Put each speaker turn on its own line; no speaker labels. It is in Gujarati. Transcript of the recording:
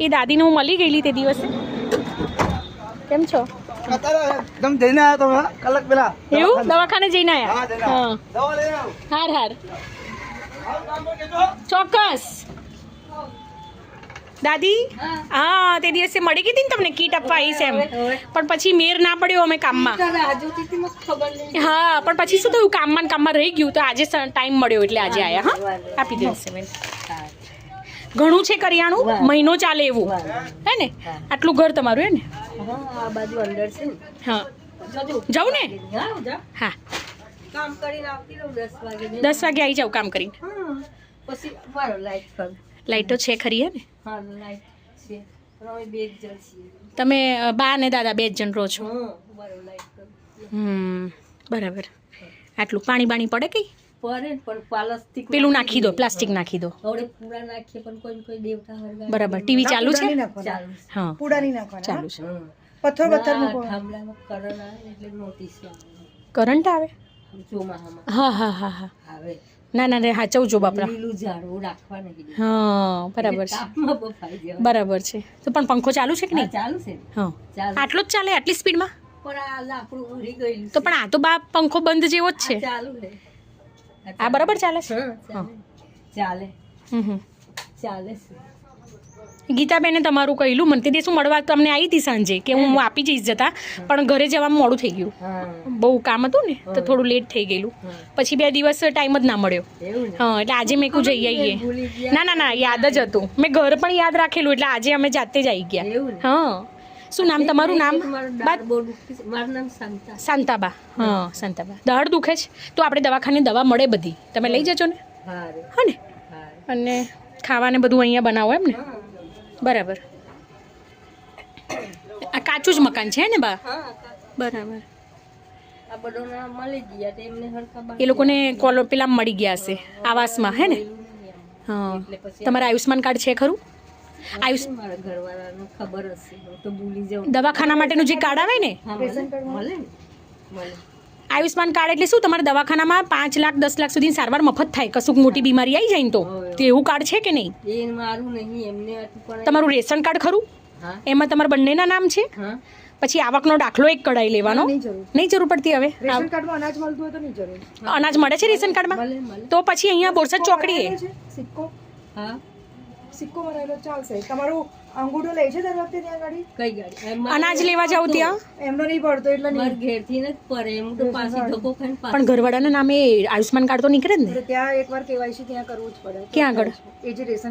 એ દાદીને હું મળી ગયેલી તે દિવસે. કેમ છો?
એકદમ જઈને આવ્યા તો કલાક પેલા.
એવું દવાખાને જઈને આવ્યા? હા હાર ચોક્કસ. દાદી હા તે દિવસે મળી ગઈ હતી ને તમને કીટ આપવા આવીશ એમ, પણ પછી મેર ના પડ્યો અમે કામમાં. હા પણ પછી શું થયું, કામમાં રહી ગયું, તો આજે ટાઈમ મળ્યો એટલે આજે આવ્યા. હા આપી દેશે બેન. ઘણું છે કરિયાણું, મહિનો ચાલે એવું હે ને? આટલું ઘર તમારું હે ને? હા જાઉં ને? હા 10 વાગે આવી જાઉં કામ કરીને. લાઈટો છે ખરી હે ને? તમે બા ને દાદા 2 જ જણ રહો છો? બરાબર. આટલું પાણી બાણી પડે કઈ? પેલું નાખી દો, પ્લાસ્ટિક નાખી દો. બરાબર. ટીવી ચાલુ છે? હા ચાલુ છે. કરંટ આવે? હા હા હા હા. ના ના હાચવજો બાપરા. હા બરાબર છે. બરાબર છે. તો પણ પંખો ચાલુ છે કે નહીં? હા આટલો જ ચાલે આટલી સ્પીડમાં? તો પણ આ તો બા પંખો બંધ જેવો જ છે. આ બરાબર ચાલે છે? ગીતાબેને તમારું કહેલું મને તે દિવસ મળવા તમને આવી હતી સાંજે કે હું આપી જઈશ જતા, પણ ઘરે જવામાં મોડું થઈ ગયું, બહુ કામ હતું ને તો થોડું લેટ થઈ ગયેલું. પછી 2 દિવસ ટાઈમ જ ના મળ્યો. હા એટલે આજે મેં કહું જઈ આવીએ. ના યાદ જ હતું, મેં ઘર પણ યાદ રાખેલું એટલે આજે અમે જાતે જ આવી ગયા. હા શું નામ તમારું? નામ શાંતાબા. હા શાંતાબા. દાઢ દુખે છે તો આપણે દવાખાને દવા મળે બધી, તમે લઈ જજો ને. હા ને? અને ખાવાને બધું અહીંયા બનાવો એમ ને? બરાબર. આ કાચું જ મકાન છે ને બા? બરાબર. એ લોકોને પેલા મળી ગયા હશે આવાસમાં હે ને? હા. તમારે આયુષ્માન કાર્ડ છે ખરું? દવાખાના માટેનું જે કાર્ડ આવે ને? આયુષ્માન કાર્ડ એટલે શું, તમારા દવાખાનામાં 5 લાખ 10 લાખ સુધી સારવાર મફત થાય, કશુંક મોટી બીમારી આવી જાય ને તો એવું કાર્ડ છે કે નહીં? તમારું રેશન કાર્ડ ખરું? એમાં તમારા બંનેના નામ છે? પછી આવકનો દાખલો એક કઢાઈ લેવાનો. નહીં જરૂર પડતી હવે? અનાજ મળે છે રેશન કાર્ડમાં? તો પછી અહીંયા બોરસદ ચોકડીએ
સિક્કો ભરાયેલો ચાલશે. તમારું અંગૂઠો લે છે દર વખતે ત્યાં ગાડી? કઈ ગાડી?
અનાજ લેવા જાવ ત્યાં?
એમનો નહીં પડતો એટલે નહીં.
ઘેરથી ન પડે એમ તો પાછી ધક્કો ખાઈને
પણ ઘરવાળાના નામે આયુષ્માન કાર્ડ તો નીકળે જ ને?
ત્યાં એકવાર કેવાયસી ત્યાં કરવું જ પડે.
ક્યાં આગળ?
એ જે રેશન